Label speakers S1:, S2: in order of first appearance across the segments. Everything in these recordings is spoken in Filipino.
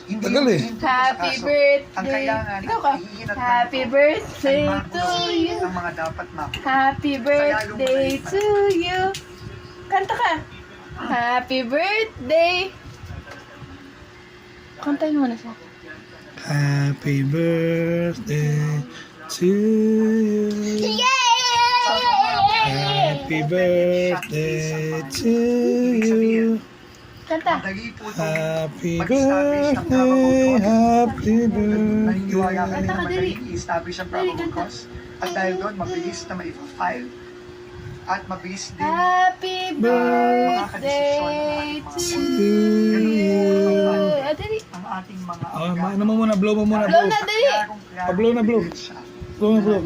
S1: Tagal eh.
S2: Happy birthday.
S3: Ang kailangan,
S2: Ikaw ka.
S3: iinat
S2: Happy
S3: ng
S2: birthday to you.
S3: ang mga dapat
S2: Happy birthday to you. Kanta ka. Happy birthday. Kantayin mo na siya.
S1: Happy birthday to you. Happy birthday to you.
S2: Kanta.
S1: Happy birthday, happy
S3: Naniniwala
S1: birthday.
S3: kami
S2: Kanta
S3: na
S2: ka, Dali.
S3: madaling i-establish ang
S2: Dali,
S3: probable
S2: kanta.
S3: cause. At dahil doon, mabilis na mai-file. At mabilis din
S2: Happy birthday to you. Dali.
S3: ang ating mga
S1: Ano mo muna, blow mo muna,
S2: Blow
S1: blow.
S2: na, dali.
S1: Pa-blow na, blow. Blow na, blow.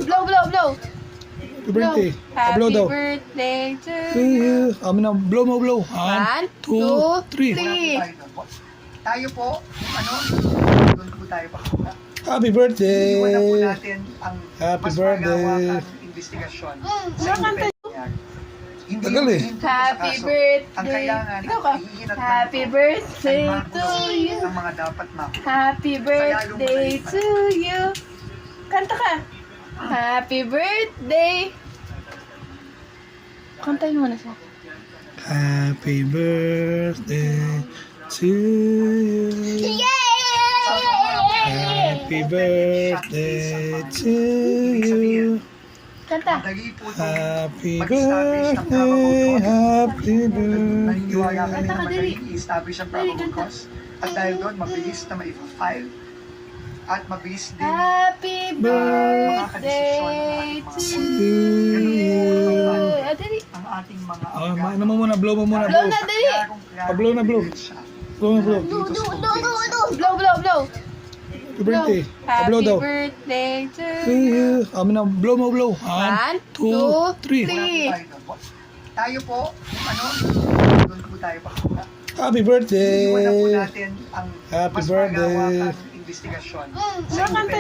S2: Blow, blow, blow.
S1: Happy birthday. Pa-blow
S2: Happy
S1: daw.
S2: birthday to
S1: To
S2: you.
S1: you. Amin na, blow mo, blow.
S2: 1, 2,
S1: 2, 3.
S2: 3.
S3: Tayo po, doon po tayo pa.
S1: Happy
S3: Iwan na po
S1: birthday.
S3: natin ang
S1: Happy
S3: mas
S1: birthday.
S3: malawakang investigasyon.
S2: Kanta.
S3: Hindi
S1: Tagal eh.
S3: hinto sa
S2: Happy
S3: kaso. Ang
S2: birthday.
S3: kailangan,
S2: Ikaw ka.
S3: iinat ng
S2: Happy
S3: ito.
S2: birthday
S3: Ay
S2: to
S3: makulong
S2: you.
S3: ang mga dapat makulong.
S2: Happy birthday to you. Kanta ka. Happy birthday. Kantayin mo na siya.
S1: Happy birthday to you. Happy birthday to you.
S2: Kanta.
S3: Madali po itong
S1: Happy
S3: mag-establish ng
S1: birthday,
S3: probable cause.
S1: happy
S3: Naniniwala kami
S1: birthday.
S3: na
S2: Kanta ka, Dali.
S3: madaling i-establish ang
S2: Dali,
S3: probable
S2: kanta.
S3: cause. At dahil doon, mabilis na mai-file. At mabilis din
S2: Happy birthday to you. Dali.
S3: ang ating mga
S1: Ano mo muna, blow mo muna,
S2: Blow
S1: blow.
S2: na, dali.
S1: Pa-blow na, blow. Blow na, blow.
S2: Blow, blow, blow.
S1: Happy birthday. Pa-blow
S2: Happy
S1: daw.
S2: birthday to
S1: To you. Amin na, blow mo, blow.
S2: 1,
S1: 2,
S2: 2,
S1: 3.
S2: 3.
S3: Tayo po, doon po tayo pa.
S1: Happy
S3: Iwan na po
S1: birthday.
S3: natin ang
S1: Happy
S3: mas
S1: birthday.
S3: malawakang investigasyon.
S2: Kanta.